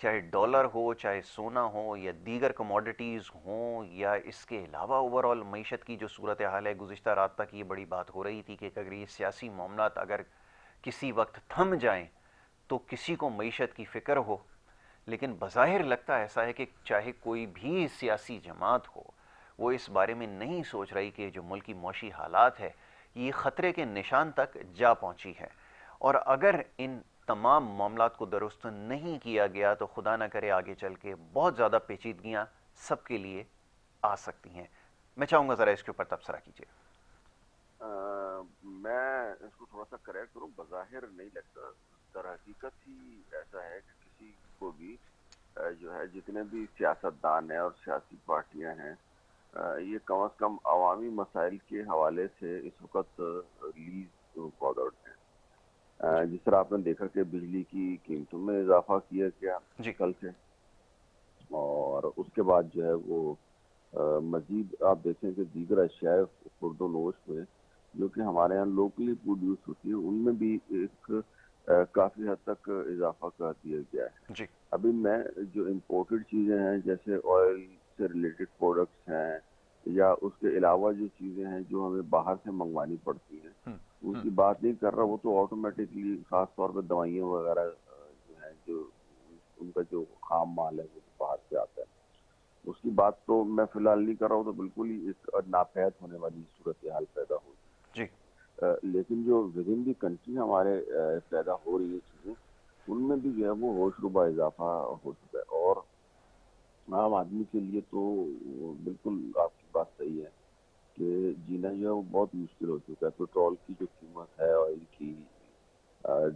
چاہے ڈالر ہو، چاہے سونا ہو، یا دیگر کموڈٹیز ہوں، یا اس کے علاوہ اوور آل معیشت کی جو صورتحال ہے، گزشتہ رات تک یہ بڑی بات ہو رہی تھی کہ اگر یہ سیاسی معاملات اگر کسی وقت تھم جائیں تو کسی کو معیشت کی فکر ہو، لیکن بظاہر لگتا ایسا ہے کہ چاہے کوئی بھی سیاسی جماعت ہو، وہ اس بارے میں نہیں سوچ رہی کہ جو ملک کی معاشی حالات ہے یہ خطرے کے نشان تک جا پہنچی ہے، اور اگر ان تمام معاملات کو درست نہیں کیا گیا تو خدا نہ کرے آگے چل کے بہت زیادہ پیچیدگیاں سب کے لیے آ سکتی ہیں۔ میں چاہوں گا ذرا اس کے اوپر تبصرہ کیجیے۔ میں اس کو تھوڑا سا کریکٹ کروں، بظاہر نہیں لگتا، در حقیقت ہی ایسا ہے کہ کسی کو بھی جو ہے جتنے بھی سیاستدان ہیں اور سیاسی پارٹیاں ہیں، یہ کم از کم عوامی مسائل کے حوالے سے اس وقت ریلیز فارورڈ ہیں۔ جی جس طرح آپ نے دیکھا کہ بجلی کی قیمتوں میں اضافہ کیا گیا جی کل سے، اور اس کے بعد جو ہے وہ مزید آپ دیکھیں کہ دیگر اشیاء خرد و نوش میں جو کہ ہمارے یہاں لوکلی پروڈیوس ہوتی ہے ان میں بھی ایک کافی حد تک اضافہ کر دیا گیا ہے۔ جی ابھی میں جو امپورٹڈ چیزیں ہیں جیسے آئل سے ریلیٹڈ پروڈکٹس ہیں، یا اس کے علاوہ جو چیزیں ہیں جو ہمیں باہر سے منگوانی پڑتی ہیں، ہم ان ہم کی بات نہیں کر رہا، وہ تو آٹومیٹکلی خاص طور پہ دوائیاں وغیرہ جو ہیں، جو ان کا جو خام مال ہے وہ باہر سے آتا ہے، اس کی بات تو میں فی الحال نہیں کر رہا ہوں، تو بالکل ہی ایک ناپید ہونے والی صورتحال پیدا ہوگی۔ جی لیکن جو ود ان دی کنٹری ہمارے پیدا ہو رہی ہے چیزیں، ان میں بھی جو ہے وہ ہوش ربا اضافہ ہو چکا ہے، اور عام آدمی کے لیے تو بالکل آپ کی بات صحیح ہے کہ جینا جو ہے وہ بہت مشکل ہو چکا ہے۔ پیٹرول کی جو قیمت ہے، آئل کی،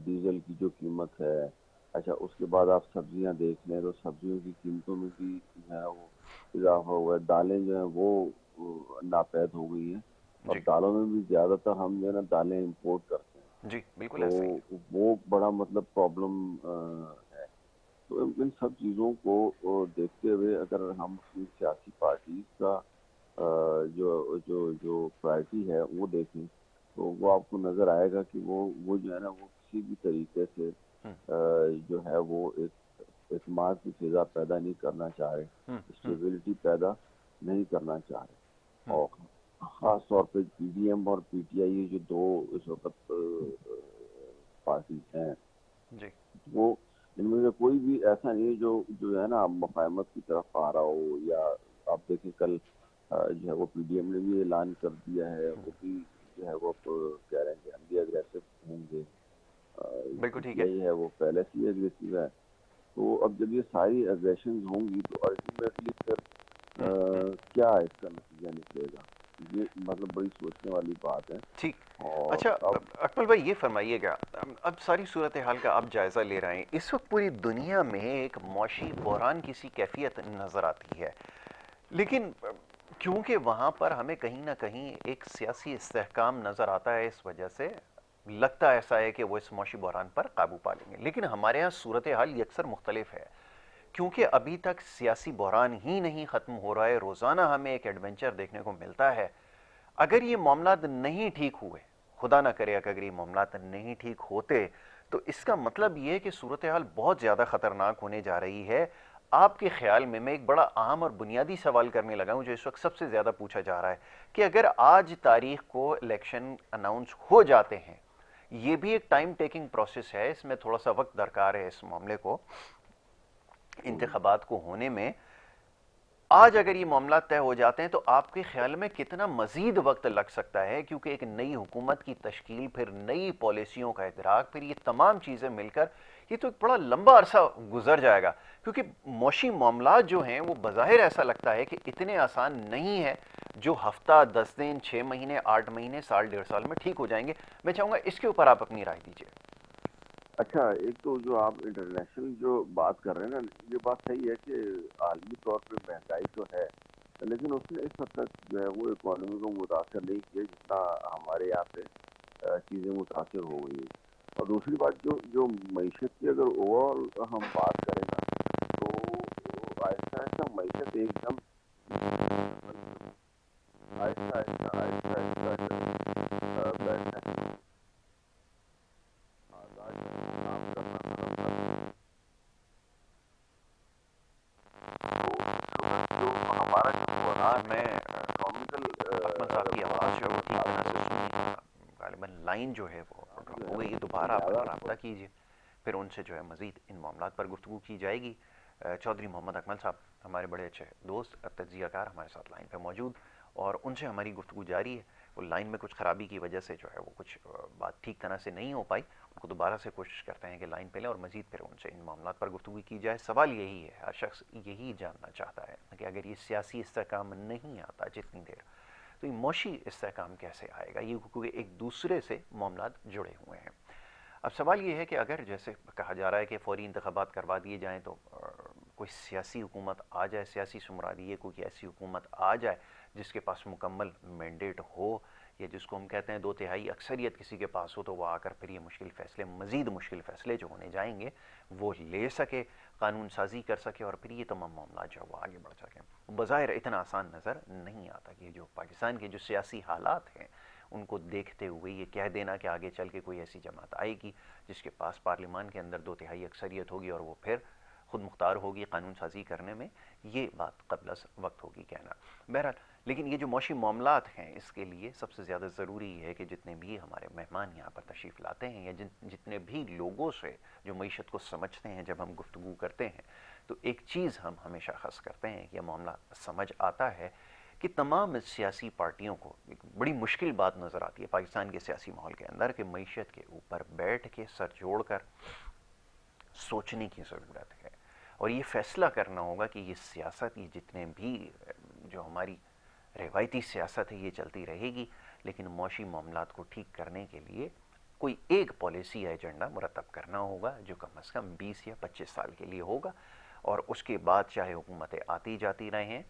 ڈیزل کی جو قیمت ہے، اچھا اس کے بعد آپ سبزیاں دیکھ لیں تو سبزیوں کی قیمتوں میں بھی جو ہے وہ اضافہ ہوا ہے، دالیں جو ہیں وہ ناپید ہو گئی ہیں، اور جی دالوں میں بھی زیادہ تر ہم جو ہے نا دالیں امپورٹ کرتے ہیں، جی بالکل ایسا ہی ہے۔ تو وہ بڑا مطلب پرابلم ہے۔ تو ان سب چیزوں کو دیکھتے ہوئے اگر ہم اپنی سیاسی پارٹیز کا جو جو جو پرائرٹی ہے وہ دیکھیں، تو وہ آپ کو نظر آئے گا کہ وہ جو ہے نا وہ کسی بھی طریقے سے ہم جو ہے وہ ایک اعتماد کی فضا پیدا نہیں کرنا چاہ رہے، ہم ہم اسٹیبلٹی پیدا نہیں کرنا چاہ رہے، ہم اور خاص طور پہ پی ڈی ایم اور پی ٹی آئی، یہ جو دو اس وقت پارٹیز ہیں، جی وہ ان میں سے کوئی بھی ایسا نہیں ہے جو ہے نا مفاہمت کی طرف آ رہا ہو، یا آپ دیکھیں کل جو ہے وہ پی ڈی ایم نے بھی اعلان کر دیا ہے، وہ بھی جو ہے وہ کہہ رہے ہیں کہ ہم بھی اگریسو ہوں گے، بالکل پی ٹھیک ٹی ہے۔ آئی ہے وہ پہلے سے ہی اگریسو ہے، تو اب جب یہ ساری اگریشنز ہوں گی تو الٹیمیٹلی پھر ہم ہم کیا اس کا نتیجہ نکلے گا، یہ مطلب بڑی سوچنے والی بات ہے۔ ٹھیک۔ اور اچھا اب اکمل بھائی یہ فرمائیے گا، اب ساری صورتحال کا آپ جائزہ لے رہے ہیں، اس وقت پوری دنیا میں ایک معاشی بحران کی سی کیفیت نظر آتی ہے، لیکن کیونکہ وہاں پر ہمیں کہیں نہ کہیں ایک سیاسی استحکام نظر آتا ہے، اس وجہ سے لگتا ایسا ہے کہ وہ اس معاشی بحران پر قابو پا لیں گے، لیکن ہمارے ہاں صورتحال یکسر مختلف ہے، کیونکہ ابھی تک سیاسی بحران ہی نہیں ختم ہو رہا ہے، روزانہ ہمیں ایک ایڈونچر دیکھنے کو ملتا ہے۔ اگر یہ معاملات نہیں ٹھیک ہوئے، خدا نہ کرے اگر یہ معاملات نہیں ٹھیک ہوتے، تو اس کا مطلب یہ ہے کہ صورتحال بہت زیادہ خطرناک ہونے جا رہی ہے۔ آپ کے خیال میں ایک بڑا اہم اور بنیادی سوال کرنے لگا ہوں جو اس وقت سب سے زیادہ پوچھا جا رہا ہے کہ اگر آج تاریخ کو الیکشن اناؤنس ہو جاتے ہیں، یہ بھی ایک ٹائم ٹیکنگ پروسیس ہے، اس میں تھوڑا سا وقت درکار ہے اس معاملے کو، انتخابات کو ہونے میں، آج اگر یہ معاملات طے ہو جاتے ہیں تو آپ کے خیال میں کتنا مزید وقت لگ سکتا ہے، کیونکہ ایک نئی حکومت کی تشکیل، پھر نئی پالیسیوں کا ادراک، پھر یہ تمام چیزیں مل کر یہ تو ایک بڑا لمبا عرصہ گزر جائے گا، کیونکہ معاشی معاملات جو ہیں وہ بظاہر ایسا لگتا ہے کہ اتنے آسان نہیں ہے جو ہفتہ، 10 دن، 6 مہینے، 8 مہینے، سال، 1.5 سال میں ٹھیک ہو جائیں گے۔ میں چاہوں گا اس کے اوپر آپ اپنی رائے دیجیے۔ اچھا، ایک تو جو آپ انٹرنیشنل جو بات کر رہے ہیں نا، یہ بات صحیح ہے کہ عالمی طور پہ مہنگائی تو ہے، لیکن اس نے اس حد تک جو ہے وہ اکانومی کو متاثر نہیں کیا جتنا ہمارے یہاں پہ چیزیں متاثر ہو گئی ہیں۔ اور دوسری بات جو معیشت کی اگر اوور آل ہم بات کریں نا، تو آہستہ آہستہ معیشت ایک دم آہستہ آہستہ آہستہ آہستہ جب بیٹھنا آزاد کام کرنا ختم کر ہمارا جو بحران میں اکنامیکل اکمل صاحب کی آواز جو ہے وہ ٹھیک طرح سے سن نہیں پا رہا، غالباً لائن جو ہے وہ ڈراپ ہو گئی ہے. دوبارہ اپنا رابطہ کیجیے، پھر ان سے جو ہے مزید ان معاملات پر گفتگو کی جائے گی. چودھری محمد اکمل صاحب ہمارے بڑے اچھے دوست تجزیہ کار ہمارے ساتھ لائن پہ موجود، اور ان سے ہماری گفتگو جاری ہے. وہ لائن میں کچھ خرابی کی وجہ سے جو ہے وہ کچھ بات ٹھیک طرح سے نہیں ہو پائی. ان کو دوبارہ سے کوشش کرتے ہیں کہ لائن پہ لیں اور مزید پھر ان سے ان معاملات پر گفتگو کی جائے. سوال یہی ہے، ہر شخص یہی جاننا چاہتا ہے کہ اگر یہ سیاسی استحکام نہیں آتا جتنی دیر، تو یہ معاشی استحکام کیسے آئے گا؟ یہ کیونکہ ایک دوسرے سے معاملات جڑے ہوئے ہیں. اب سوال یہ ہے کہ اگر جیسے کہا جا رہا ہے کہ فوری انتخابات کروا دیے جائیں تو کوئی سیاسی حکومت آ جائے، سیاسی سمرادی، کوئی ایسی حکومت آ جائے جس کے پاس مکمل مینڈیٹ ہو، یا جس کو ہم کہتے ہیں 2/3 اکثریت کسی کے پاس ہو، تو وہ آ کر پھر یہ مشکل فیصلے، مزید مشکل فیصلے جو ہونے جائیں گے وہ لے سکے، قانون سازی کر سکے، اور پھر یہ تمام معاملات جو ہے وہ آگے بڑھ سکیں. بظاہر اتنا آسان نظر نہیں آتا کہ جو پاکستان کے جو سیاسی حالات ہیں ان کو دیکھتے ہوئے یہ کہہ دینا کہ آگے چل کے کوئی ایسی جماعت آئے گی جس کے پاس پارلیمان کے اندر 2/3 اکثریت ہوگی اور وہ پھر خود مختار ہوگی قانون سازی کرنے میں، یہ بات قبل از وقت ہوگی کہنا. بہرحال لیکن یہ جو معاشی معاملات ہیں، اس کے لیے سب سے زیادہ ضروری ہے کہ جتنے بھی ہمارے مہمان یہاں پر تشریف لاتے ہیں، یا جتنے بھی لوگوں سے جو معیشت کو سمجھتے ہیں، جب ہم گفتگو کرتے ہیں تو ایک چیز ہم ہمیشہ خاص کرتے ہیں کہ یہ معاملہ سمجھ آتا ہے کہ تمام سیاسی پارٹیوں کو ایک بڑی مشکل بات نظر آتی ہے پاکستان کے سیاسی ماحول کے اندر کہ معیشت کے اوپر بیٹھ کے سر جوڑ کر سوچنے کی ضرورت ہے، اور یہ فیصلہ کرنا ہوگا کہ یہ سیاست، یہ جتنے بھی جو ہماری روایتی سیاست ہے یہ چلتی رہے گی، لیکن معاشی معاملات کو ٹھیک کرنے کے لیے کوئی ایک پالیسی یا ایجنڈا مرتب کرنا ہوگا جو کم از کم 20 یا 25 سال کے لیے ہوگا، اور اس کے بعد چاہے حکومتیں آتی جاتی رہیں،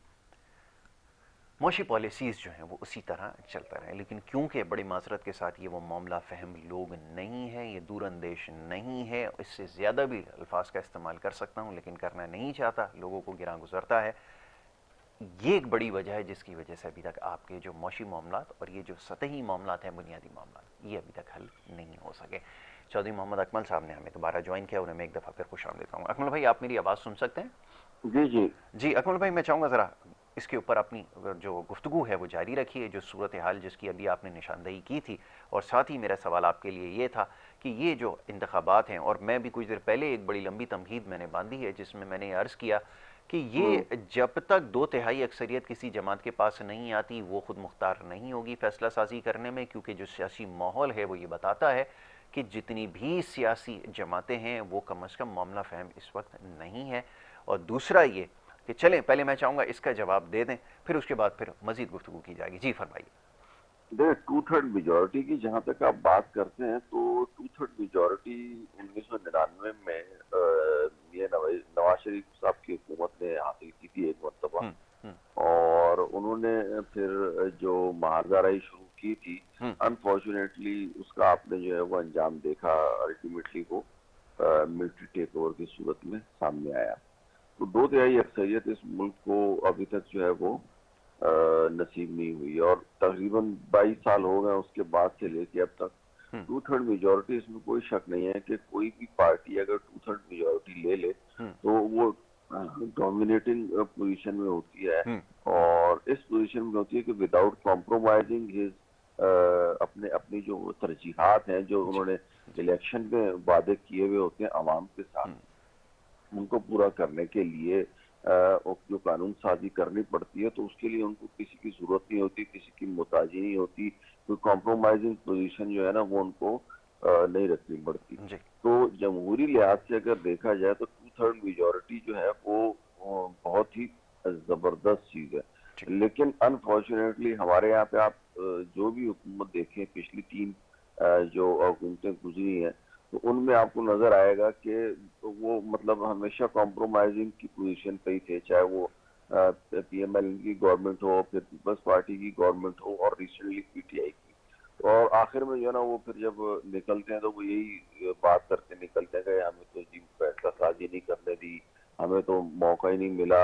معاشی پالیسیز جو ہیں وہ اسی طرح چلتا رہے. لیکن کیونکہ بڑی معذرت کے ساتھ یہ وہ معاملہ فہم لوگ نہیں ہیں، یہ دور اندیش نہیں ہے، اس سے زیادہ بھی الفاظ کا استعمال کر سکتا ہوں لیکن کرنا نہیں چاہتا، لوگوں کو گراں گزرتا ہے. یہ ایک بڑی وجہ ہے جس کی وجہ سے ابھی تک آپ کے جو معاشی معاملات اور یہ جو سطحی معاملات ہیں، بنیادی معاملات، یہ ابھی تک حل نہیں ہو سکے. چودھری محمد اکمل صاحب نے ہمیں دوبارہ جوائن کیا، انہیں میں ایک دفعہ پھر خوش آمدید کہوں گا. اکمل بھائی، آپ میری آواز سن سکتے ہیں؟ جی جی جی اکمل بھائی، میں چاہوں گا ذرا اس کے اوپر اپنی جو گفتگو ہے وہ جاری رکھیے، جو صورتحال جس کی ابھی آپ نے نشاندہی کی تھی، اور ساتھ ہی میرا سوال آپ کے لیے یہ تھا کہ یہ جو انتخابات ہیں، اور میں بھی کچھ دیر پہلے ایک بڑی لمبی تمہید میں نے باندھی ہے جس میں میں نے عرض کیا کہ یہ جب تک 2/3 اکثریت کسی جماعت کے پاس نہیں آتی وہ خود مختار نہیں ہوگی فیصلہ سازی کرنے میں، کیونکہ جو سیاسی ماحول ہے وہ یہ بتاتا ہے کہ جتنی بھی سیاسی جماعتیں ہیں وہ کم از کم معاملہ فہم اس وقت نہیں ہے. اور دوسرا یہ کہ چلیں پہلے میں چاہوں گا اس کا جواب دے دیں، پھر اس کے بعد پھر مزید گفتگو کی جائے گی. جی فرمائیے. دیکھ 2/3 میجورٹی کی جہاں تک آپ بات کرتے ہیں تو 2/3 میجورٹی 1999 میں یہ نواز شریف صاحب کی حکومت نے حاصل کی تھی ایک مرتبہ، اور انہوں نے پھر جو محاذہ رائی شروع کی تھی، انفارچونیٹلی اس کا آپ نے جو ہے وہ انجام دیکھا، الٹیمیٹلی وہ ملٹری ٹیک اوور کی صورت میں سامنے آیا. تو 2/3 اکثریت اس ملک کو ابھی تک جو ہے وہ نصیب نہیں ہوئی، اور تقریباً 22 سال ہو گئے اس کے بعد سے لے کے اب تک 2/3 میجورٹی. اس میں کوئی شک نہیں ہے کہ کوئی بھی پارٹی اگر 2/3 میجورٹی لے لے تو وہ ڈومینیٹنگ پوزیشن میں ہوتی ہے، اور اس پوزیشن میں ہوتی ہے کہ وداؤٹ کمپرومائزنگ اپنی جو ترجیحات ہیں جو انہوں نے الیکشن میں وعدے کیے ہوئے ہوتے ہیں عوام کے ساتھ، ان کو پورا کرنے کے لیے جو قانون سازی کرنی پڑتی ہے، تو اس کے لیے ان کو کسی کی ضرورت نہیں ہوتی، کسی کی محتاجی نہیں ہوتی، کوئی کمپرومائزنگ پوزیشن جو ہے نا وہ ان کو نہیں رکھنی پڑتی. تو جمہوری لحاظ سے اگر دیکھا جائے تو 2/3 میجورٹی جو ہے وہ بہت ہی زبردست چیز ہے. لیکن انفارچونیٹلی ہمارے یہاں پہ آپ جو بھی حکومت دیکھیں، پچھلی 3 جو حکومتیں گزری ہیں، تو ان میں آپ کو نظر آئے گا کہ وہ مطلب ہمیشہ کمپرومائزنگ کی پوزیشن پہ ہی تھے، چاہے وہ پی ایم ایل کی گورنمنٹ ہو، پھر پیپلز پارٹی کی گورنمنٹ ہو، اور ریسنٹلی پی ٹی آئی کی. اور آخر میں جو ہے نا وہ پھر جب نکلتے ہیں تو وہ یہی بات کرتے نکلتے ہیں کہ ہمیں تو جی فیصلہ سازی نہیں کرنے دی، ہمیں تو موقع ہی نہیں ملا،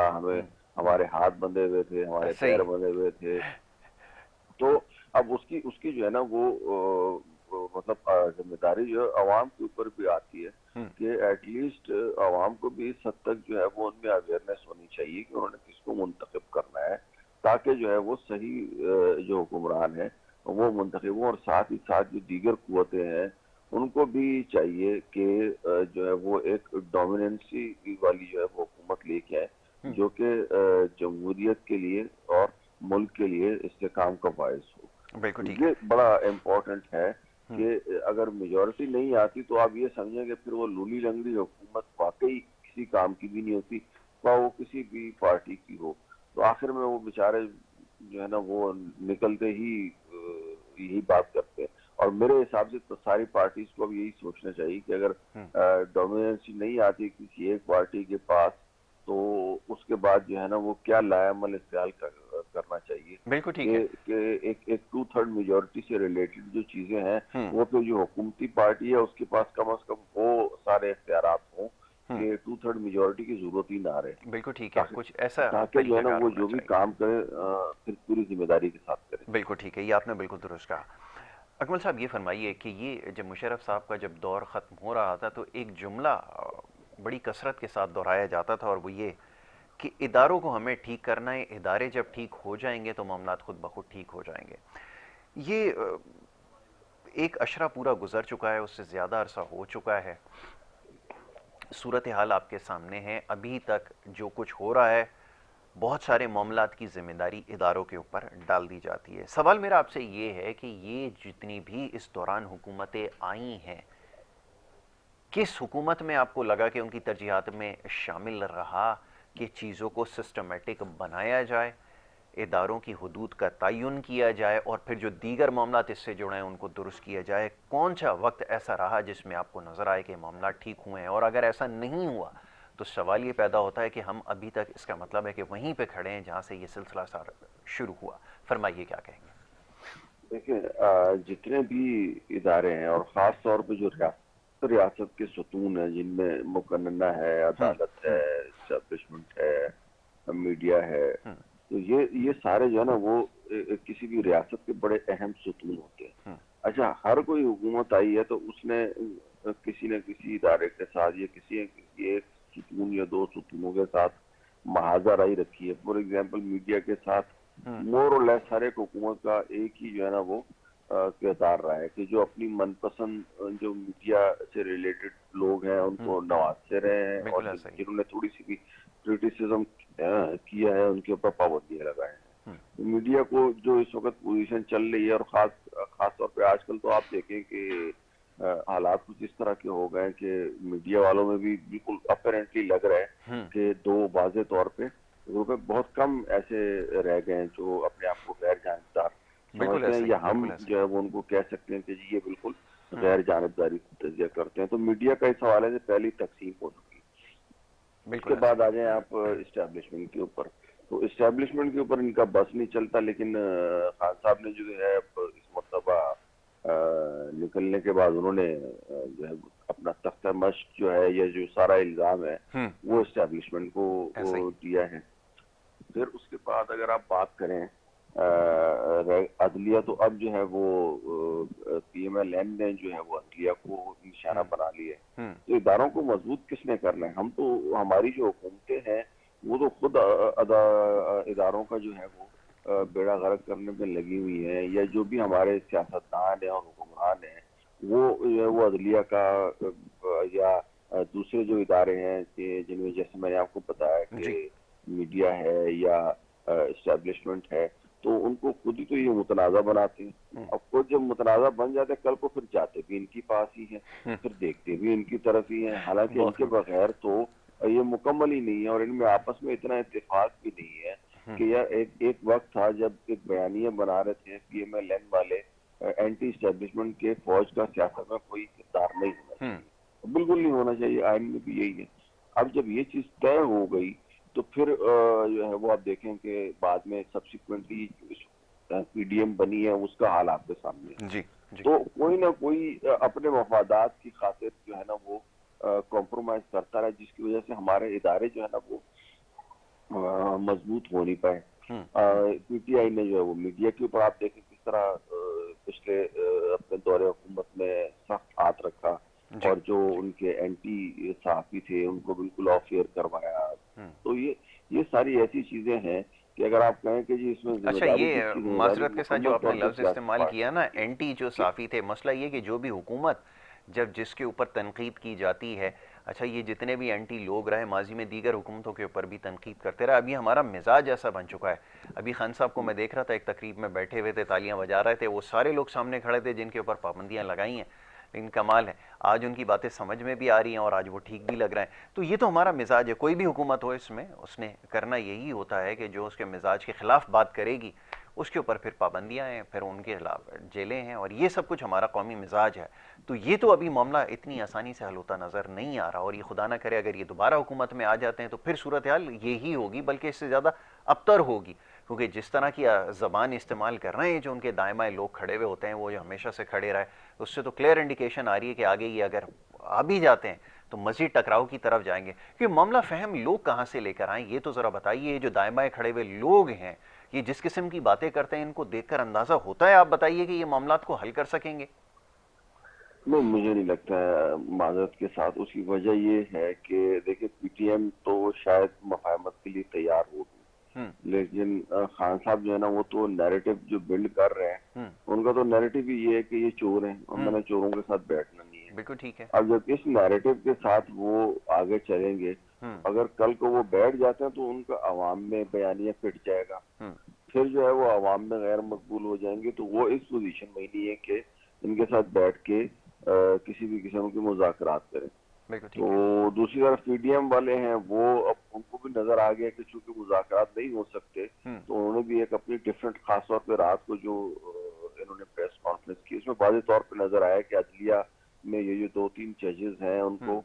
ہمارے ہاتھ بندھے ہوئے تھے، ہمارے پیر بندھے ہوئے تھے. تو اب اس کی جو ہے نا وہ مطلب ذمہ داری جو ہے عوام کے اوپر بھی آتی ہے کہ ایٹ لیسٹ عوام کو بھی اس حد تک جو ہے وہ ان میں اویئرنیس ہونی چاہیے کہ انہوں نے کس کو منتخب کرنا ہے، تاکہ جو ہے وہ صحیح جو حکمران ہے وہ منتخب ہوں، اور ساتھ ہی ساتھ جو دیگر قوتیں ہیں ان کو بھی چاہیے کہ جو ہے وہ ایک ڈومیننسی والی جو ہے وہ حکومت لے کے آئے جو کہ جمہوریت کے لیے اور ملک کے لیے استحکام کا باعث ہو۔ بالکل ٹھیک یہ ہے۔ بڑا امپورٹنٹ ہے کہ اگر میجورٹی نہیں آتی تو آپ یہ سمجھیں کہ پھر وہ لولی لنگڑی حکومت واقعی کسی کام کی بھی نہیں ہوتی، خواہ وہ کسی بھی پارٹی کی ہو، تو آخر میں وہ بیچارے جو ہے نا وہ نکلتے ہی یہی بات کرتے ہیں۔ اور میرے حساب سے تو ساری پارٹیز کو اب یہی سوچنا چاہیے کہ اگر ڈومیننسی نہیں آتی کسی ایک پارٹی کے پاس تو اس کے بعد جو ہے نا وہ کیا لائعمل استعمال کرنا چاہیے بالکل ٹھیک ہے۔ کہ ایک 2/3 میجورٹی سے ریلیٹڈ جو چیزیں ہیں وہ پھر جو حکومتی پارٹی ہے اس کے پاس کم از کم وہ سارے اختیارات ہوں کہ 2/3 میجورٹی کی ضرورت ہی نہ رہے، بالکل ٹھیک ہے، کچھ ایسا تاکہ جو ہے طریقہ نا کار وہ ہونا جو بھی چاہیے۔ کام کرے پھر پوری ذمہ داری کے ساتھ کرے۔ بالکل ٹھیک ہے، یہ آپ نے بالکل درست کہا۔ اکمل صاحب یہ فرمائیے کہ یہ جب مشرف صاحب کا جب دور ختم ہو رہا تھا تو ایک جملہ بڑی کثرت کے ساتھ دہرایا جاتا تھا، اور وہ یہ کہ اداروں کو ہمیں ٹھیک کرنا ہے، ادارے جب ٹھیک ہو جائیں گے تو معاملات خود بخود ٹھیک ہو جائیں گے۔ یہ ایک اشرہ پورا گزر چکا ہے، اس سے زیادہ عرصہ ہو چکا ہے، صورتحال آپ کے سامنے ہے، ابھی تک جو کچھ ہو رہا ہے بہت سارے معاملات کی ذمہ داری اداروں کے اوپر ڈال دی جاتی ہے۔ سوال میرا آپ سے یہ ہے کہ یہ جتنی بھی اس دوران حکومتیں آئی ہیں، کس حکومت میں آپ کو لگا کہ ان کی ترجیحات میں شامل رہا کہ چیزوں کو سسٹمیٹک بنایا جائے، اداروں کی حدود کا تعین کیا جائے، اور پھر جو دیگر معاملات اس سے جڑے ہیں ان کو درست کیا جائے؟ کون سا وقت ایسا رہا جس میں آپ کو نظر آئے کہ معاملات ٹھیک ہوئے ہیں؟ اور اگر ایسا نہیں ہوا تو سوال یہ پیدا ہوتا ہے کہ ہم ابھی تک، اس کا مطلب ہے کہ وہیں پہ کھڑے ہیں جہاں سے یہ سلسلہ شروع ہوا۔ فرمائیے کیا کہیں گے؟ دیکھیں جتنے بھی ادارے ہیں اور خاص طور پہ جو ریاست کے ستون ہیں جن میں مقننہ ہے، عدالت ہے، اسٹیبلشمنٹ ہے، میڈیا ہے، تو یہ سارے جو ہے نا وہ کسی بھی ریاست کے بڑے اہم ستون ہوتے ہیں۔ اچھا، ہر کوئی حکومت آئی ہے تو اس نے کسی نہ کسی ادارے کے ساتھ یا کسی ایک ستون یا دو ستونوں کے ساتھ محاذہ رائی رکھی ہے۔ فور ایگزامپل میڈیا کے ساتھ مور اور لیس ہر ایک حکومت کا ایک ہی جو ہے نا وہ کردار رہا ہے کہ جو اپنی من پسند جو میڈیا سے ریلیٹڈ لوگ ہیں ان کو نوازتے رہے ہیں، اور جنہوں نے تھوڑی سی بھی کرٹیسزم کیا ہے ان کے اوپر پابندیاں لگائے ہیں۔ میڈیا کو جو اس وقت پوزیشن چل رہی ہے، اور خاص طور پہ آج کل تو آپ دیکھیں کہ حالات کچھ اس طرح کے ہو گئے کہ میڈیا والوں میں بھی بالکل اپیرنٹلی لگ رہا ہے کہ دو واضح طور پہ بہت کم ایسے رہ گئے ہیں جو اپنے آپ کو غیر جانبدار سمجھتے ہیں، یا ہم جو ہے وہ ان کو کہہ سکتے ہیں کہ جی یہ بالکل غیر جانبداری تجزیہ کرتے ہیں۔ تو میڈیا کا اس حوالے سے پہلی تقسیم ہو چکی۔ اس کے بعد آ جائیں آپ اسٹیبلشمنٹ کے اوپر، تو اسٹیبلشمنٹ کے اوپر ان کا بس نہیں چلتا، لیکن خان صاحب نے جو ہے اس مرتبہ نکلنے کے بعد انہوں نے جو ہے اپنا تختہ مشق جو ہے یا جو سارا الزام ہے وہ اسٹیبلشمنٹ کو دیا ہے۔ پھر اس کے بعد اگر آپ بات کریں عدلیہ، تو اب جو ہے وہ پی ایم ایل این نے جو ہے وہ عدلیہ کو نشانہ بنا لیا ہے۔ تو اداروں کو مضبوط کس نے کرنا ہے؟ ہم تو، ہماری جو حکومتیں ہیں وہ تو خود اداروں کا جو ہے وہ بیڑا غرق کرنے میں لگی ہوئی ہیں، یا جو بھی ہمارے سیاستدان ہیں اور حکمران ہیں وہ عدلیہ کا یا دوسرے جو ادارے ہیں جن میں جیسے میں نے آپ کو بتایا کہ میڈیا ہے یا اسٹیبلشمنٹ ہے، تو ان کو خود ہی تو یہ متنازع بناتے ہیں۔ اب خود جب متنازع بن جاتے ہیں، کل کو پھر جاتے بھی ان کی پاس ہی ہیں، پھر دیکھتے بھی ان کی طرف ہی ہیں، حالانکہ ان کے بغیر تو یہ مکمل ہی نہیں ہے، اور ان میں آپس میں اتنا اتفاق بھی نہیں ہے کہ یار ایک وقت تھا جب ایک بیانیہ بنا رہے تھے پی ایم ایل این والے اینٹی اسٹیبلشمنٹ کے فوج کا سیاست میں کوئی کردار نہیں ہونا چاہیے، بالکل نہیں ہونا چاہیے، آئین میں بھی یہی ہے۔ اب جب یہ چیز طے ہو گئی تو پھر جو ہے وہ آپ دیکھیں کہ بعد میں سبسیکوینٹلی پی ڈی ایم بنی ہے، اس کا حال آپ کے سامنے ہے۔ تو کوئی نہ کوئی اپنے مفادات کی خاطر جو ہے نا وہ کمپرومائز کرتا رہا، جس کی وجہ سے ہمارے ادارے جو ہے نا وہ مضبوط ہو نہیں پائے۔ پی ٹی آئی نے جو ہے وہ میڈیا کے اوپر آپ دیکھیں کس طرح سے اپنے دور حکومت میں سخت ہاتھ رکھا جی اور جو ان کے اینٹی صحافی تھے ان کو بالکل آف ایئر کروایا. تو یہ ساری ایسی چیزیں ہیں کہ اگر آپ کہیں کہ جی اس میں ذمہ اچھا، داری یہ کس کی، ذمہ داری معذرت کے ساتھ جو مکمل آپ نے طور پہ لفظ سیاسی استعمال کیا نا، پارٹیوں کی ہے. اینٹی جو جی صافی تھے، مسئلہ یہ کہ جو بھی حکومت جب جس کے اوپر تنقید کی جاتی ہے، اچھا یہ جتنے بھی اینٹی لوگ رہے ماضی میں دیگر حکومتوں کے اوپر بھی تنقید کرتے رہے، ابھی ہمارا مزاج ایسا بن چکا ہے. ابھی خان صاحب کو میں دیکھ رہا تھا ایک تقریب میں بیٹھے ہوئے تھے، تالیاں بجا رہے تھے، وہ سارے لوگ سامنے کھڑے تھے جن کے اوپر پابندیاں لگائی ہیں، لیکن کمال ہے آج ان کی باتیں سمجھ میں بھی آ رہی ہیں اور آج وہ ٹھیک بھی لگ رہے ہیں. تو یہ تو ہمارا مزاج ہے، کوئی بھی حکومت ہو اس میں اس نے کرنا یہی ہوتا ہے کہ جو اس کے مزاج کے خلاف بات کرے گی اس کے اوپر پھر پابندیاں ہیں، پھر ان کے خلاف جیلیں ہیں، اور یہ سب کچھ ہمارا قومی مزاج ہے. تو یہ تو ابھی معاملہ اتنی آسانی سے حل ہوتا نظر نہیں آ رہا، اور یہ خدا نہ کرے اگر یہ دوبارہ حکومت میں آ جاتے ہیں تو پھر صورتحال یہی ہوگی، بلکہ اس سے زیادہ ابتر ہوگی، کیونکہ جس طرح کی زبان استعمال کر رہے ہیں جو ان کے دائیں بائیں لوگ کھڑے ہوئے ہوتے ہیں، وہ جو ہمیشہ سے کھڑے رہے، اس سے تو کلیئر انڈیکیشن آ رہی ہے کہ آگے یہ اگر آ بھی جاتے ہیں تو مزید ٹکراؤ کی طرف جائیں گے. کہ معاملہ فہم لوگ کہاں سے لے کر آئیں، یہ تو ذرا بتائیے. یہ جو دائیں بائیں کھڑے ہوئے لوگ ہیں، یہ جس قسم کی باتیں کرتے ہیں، ان کو دیکھ کر اندازہ ہوتا ہے، آپ بتائیے کہ یہ معاملات کو حل کر سکیں گے؟ نہیں، مجھے نہیں لگتا ہے معذرت کے ساتھ. اس کی وجہ یہ ہے کہ دیکھیں پی ٹی ایم تو شاید مفاہمت کے لیے تیار ہوگی، لیکن خان صاحب جو ہے نا وہ تو نیریٹو جو بلڈ کر رہے ہیں، ان کا تو نیریٹو ہی یہ ہے کہ یہ چور ہیں اور میں نے چوروں کے ساتھ بیٹھنا نہیں ہے. بالکل ٹھیک ہے. اب جب اس نیریٹو کے ساتھ وہ آگے چلیں گے، اگر کل کو وہ بیٹھ جاتے ہیں تو ان کا عوام میں بیانیہ پھٹ جائے گا، پھر جو ہے وہ عوام میں غیر مقبول ہو جائیں گے. تو وہ اس پوزیشن میں ہی نہیں ہے کہ ان کے ساتھ بیٹھ کے کسی بھی قسم کے مذاکرات کریں. بالکل ٹھیک ہے. تو دوسری طرف پی ڈی ایم والے ہیں، وہ اب ان کو بھی نظر آ گیا کہ چونکہ مذاکرات نہیں ہو سکتے تو انہوں نے بھی ایک اپنی ڈفرینٹ، خاص طور پہ رات کو جو انہوں نے پریس کانفرنس کی، اس میں واضح طور پہ نظر آیا کہ عدلیہ میں یہ جو 2-3 ججز ہیں ان کو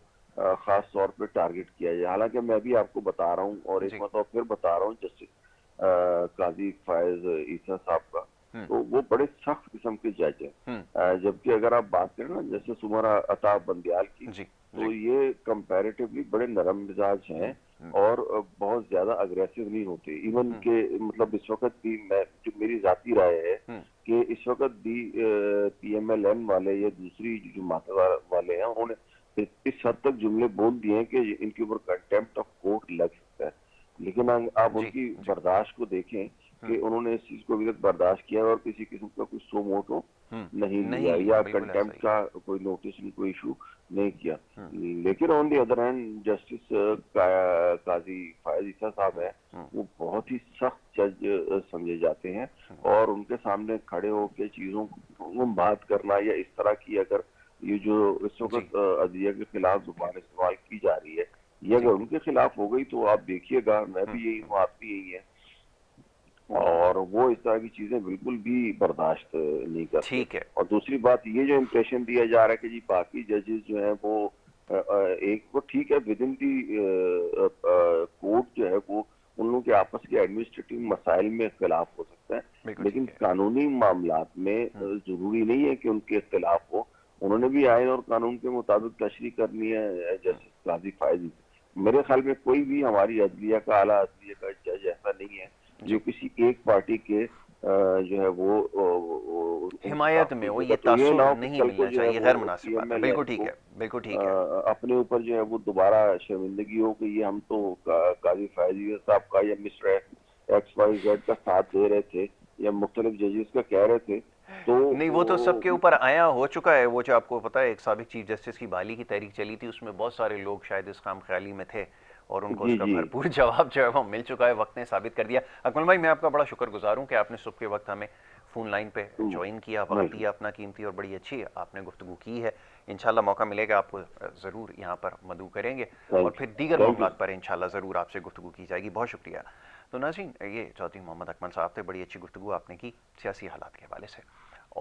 خاص طور پہ ٹارگٹ کیا جائے. حالانکہ میں بھی آپ کو بتا رہا ہوں اور ایک مرتبہ پھر بتا رہا ہوں، جسٹس قاضی فائز عیسیٰ صاحب کا، تو وہ بڑے سخت قسم کے جج ہیں. جبکہ اگر آپ بات کریں نا جیسے سمرا عطا بندیال کی، تو یہ کمپیریٹیولی بڑے نرم مزاج ہیں اور بہت زیادہ اگریسو نہیں ہوتے. ایون کہ مطلب اس وقت بھی میں جو میری ذاتی رائے ہے کہ اس وقت بھی پی ایم ایل این والے یا دوسری جماعت والے ہیں، انہوں نے اس حد تک جملے بول دیے ہیں کہ ان کے اوپر کنٹیمپٹ آف کورٹ لگ سکتا ہے. لیکن آپ ان کی برداشت کو دیکھیں کہ انہوں نے اس چیز کو ابھی تک برداشت کیا اور کسی قسم کا کوئی سو موٹو نہیں لیا یا کنٹیمپٹ کا کوئی نوٹس کوئی ایشو نہیں کیا. لیکن آن دی ادر ہینڈ جسٹس قاضی فائز عیسیٰ صاحب ہیں، وہ بہت ہی سخت جج سمجھے جاتے ہیں، اور ان کے سامنے کھڑے ہو کے چیزوں کو بات کرنا یا اس طرح کی، اگر یہ جو اس وقت عدلیہ کے خلاف زبان استعمال کی جا رہی ہے، یہ اگر ان کے خلاف ہو گئی تو آپ دیکھیے گا، میں بھی یہی ہوں، آپ بھی یہی ہیں، اور وہ اس طرح کی چیزیں بالکل بھی برداشت نہیں کرتے. اور دوسری بات یہ جو امپریشن دیا جا رہا ہے کہ جی باقی ججز جو ہیں وہ ایک وہ ٹھیک ہے ود ان دی کورٹ جو ہے وہ ان لوگوں کے آپس کے ایڈمنسٹریٹو مسائل میں اختلاف ہو سکتا ہے، لیکن قانونی معاملات میں ضروری نہیں ہے کہ ان کے اختلاف ہو. انہوں نے بھی آئین اور قانون کے مطابق تشریح کرنی ہے. جسٹس قاضی فائز، میرے خیال میں کوئی بھی ہماری عدلیہ کا، اعلیٰ عدلیہ کا جج ایسا نہیں ہے جو کسی ایک پارٹی کے جو ہے وہ حمایت میں ہو. یہ تعصب نہیں ملنا چاہیے، غیر مناسب بات ہے. بالکل ٹھیک ہے، بالکل ٹھیک ہے. اپنے اوپر جو ہے وہ دوبارہ شرمندگی ہو کہ یہ ہم تو قاضی فائز صاحب کا یا مسٹر ایکس وائی زیڈ کا ساتھ دے رہے تھے یا مختلف ججز کا کہہ رہے تھے. تو نہیں، وہ تو سب کے اوپر آیا ہو چکا ہے. وہ جو آپ کو پتا ہے ایک سابق چیف جسٹس کی بحالی کی تحریک چلی تھی، اس میں بہت سارے لوگ شاید اس خام خیالی میں تھے اور ان کو اس کا بھرپور جواب جو ہے وہ مل چکا ہے، وقت نے ثابت کر دیا. اکمل بھائی، میں آپ کا بڑا شکر گزار ہوں کہ آپ نے صبح کے وقت ہمیں فون لائن پہ جوائن کیا، وقت دیا اپنا قیمتی، اور بڑی اچھی آپ نے گفتگو کی ہے. انشاءاللہ موقع ملے گا آپ کو ضرور یہاں پر مدعو کریں گے، اور پھر دیگر معاملات پر انشاءاللہ ضرور آپ سے گفتگو کی جائے گی. بہت شکریہ. تو ناظرین، یہ چودھری محمد اکمل صاحب تھے، بڑی اچھی گفتگو آپ نے کی سیاسی حالات کے حوالے سے.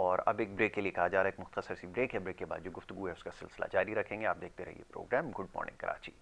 اور اب ایک بریک کے لیے کہا جا رہا ہے، ایک مختصر سی بریک ہے. بریک کے بعد جو گفتگو ہے اس کا سلسلہ جاری رکھیں گے. آپ دیکھتے رہیے پروگرام گڈ مارننگ کراچی.